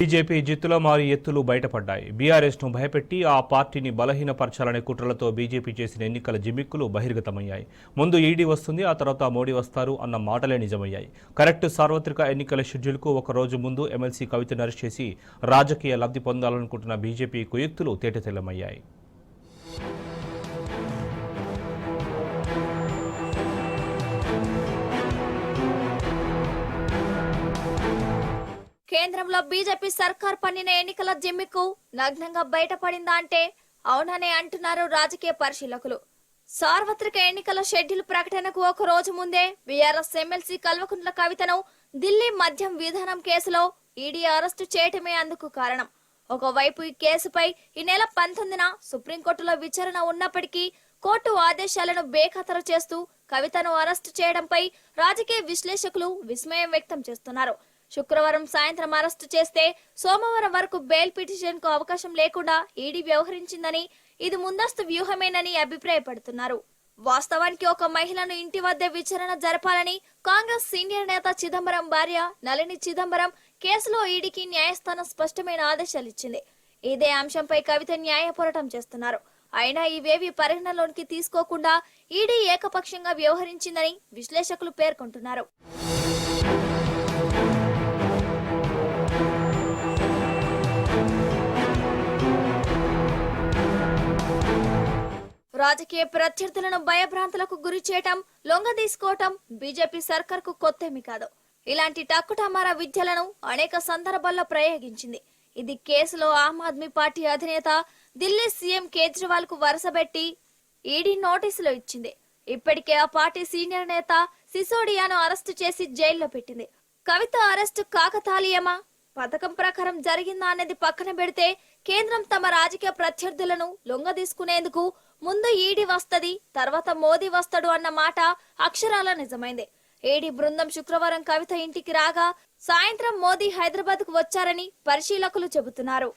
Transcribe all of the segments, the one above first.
BJP జిత్తుల మారి ఎత్తులు బయటపడ్డాయి. బీఆర్ఎస్ను భయపెట్టి ఆ పార్టీని బలహీనపరచాలనే కుట్రలతో బీజేపీ చేసిన ఎన్నికల జిమ్మిక్కులు బహిర్గతమయ్యాయి. ముందు ఈడీ వస్తుంది, ఆ తర్వాత మోడీ వస్తారు అన్న మాటలే నిజమయ్యాయి. కరెక్ట్ సార్వత్రిక ఎన్నికల షెడ్యూల్కు ఒక రోజు ముందు ఎమ్మెల్సీ కవితను అరెస్ట్ చేసి రాజకీయ లబ్ధి పొందాలనుకుంటున్న బీజేపీ కుయుక్తులు తేటతెల్లమయ్యాయి. కేంద్రంలో బీజేపీ సర్కార్ పన్నిన ఎన్నికల జిమ్మిక్కు నగ్నంగా బయటపడిందా అంటే అవుననే అంటున్నారు రాజకీయ పరిశీలకులు. సార్వత్రిక ఎన్నికల షెడ్యూల్ ప్రకటనకు ఒక రోజు ముందే బీఆర్ఎస్ ఎమ్మెల్సీ కల్వకుంట్ల కవితను ఢిల్లీ మద్యం విధానం కేసులో ఈడీ అరెస్టు చేయటమే అందుకు కారణం. ఒకవైపు ఈ కేసుపై ఈ నెల 19న సుప్రీంకోర్టులో విచారణ ఉన్నప్పటికీ కోర్టు ఆదేశాలను బేఖాతరు చేస్తూ కవితను అరెస్టు చేయడంపై రాజకీయ విశ్లేషకులు విస్మయం వ్యక్తం చేస్తున్నారు. శుక్రవారం సాయంత్రం అరెస్టు చేస్తే సోమవారం వరకు బెయిల్ పిటిషన్ కు అవకాశం లేకుండా ఈడీ వ్యవహరించిందని, ఇది ముందస్తు వ్యూహమేనని అభిప్రాయపడుతున్నారు. వాస్తవానికి ఒక మహిళను ఇంటి వద్దే విచారణ జరపాలని కాంగ్రెస్ సీనియర్ నేత చిదంబరం భార్య నళిని చిదంబరం కేసులో ఈడీకి న్యాయస్థానం స్పష్టమైన ఆదేశాలు ఇచ్చింది. ఇదే అంశంపై కవిత న్యాయ పోరాటం చేస్తున్నారు. అయినా ఇవేవి పరిగణలోనికి తీసుకోకుండా ఈడీ ఏకపక్షంగా వ్యవహరించిందని విశ్లేషకులు పేర్కొంటున్నారు. రాజకీయ ప్రత్యర్థులను భయభ్రాంతులకు గురి చేయటం, లొంగదీసుకోవటం బీజేపీ సర్కార్కు కొత్తేమీ కాదు. ఇలాంటి టక్కుటమారా విద్యలను అనేక సందర్భాల్లో ప్రయోగించింది. ఇది కేసులో ఆమ్ ఆద్మీ పార్టీ అధినేత ఢిల్లీ సీఎం కేజ్రీవాల్ కు వరుసబెట్టి ఈడీ నోటీసులు ఇచ్చింది. ఇప్పటికే ఆ పార్టీ సీనియర్ నేత సిసోడియాను అరెస్టు చేసి జైల్లో పెట్టింది. కవిత అరెస్టు కాకతాళీయమా, పథకం ప్రకారం జరిగిందా అనేది పక్కన పెడితే కేంద్రం తమ రాజకీయ ప్రత్యర్థులను లొంగదీసుకునేందుకు ముందు ఈడీ వస్తది, తర్వాత మోదీ వస్తాడు అన్న మాట అక్షరాల నిజమైంది. ఈడీ బృందం శుక్రవారం కవిత ఇంటికి రాగా సాయంత్రం మోదీ హైదరాబాద్ కు వచ్చారని పరిశీలకులు చెబుతున్నారు.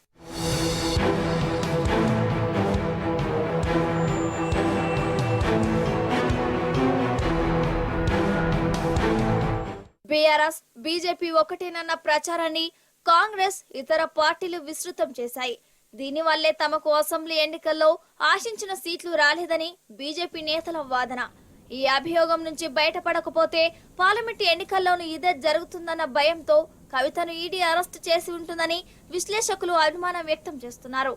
బీఆర్ఎస్, బీజేపీ ఒకటేనన్న ప్రచారాన్ని కాంగ్రెస్, ఇతర పార్టీలు విస్తృతం చేశాయి. దీనివల్లే తమకు అసెంబ్లీ ఎన్నికల్లో ఆశించిన సీట్లు రాలేదని బీజేపీ నేతల వాదన. ఈ అభియోగం నుంచి బయటపడకపోతే పార్లమెంటు ఎన్నికల్లోనూ ఇదే జరుగుతుందన్న భయంతో కవితను ఈడీ అరెస్టు చేసి ఉంటుందని విశ్లేషకులు అనుమానం వ్యక్తం చేస్తున్నారు.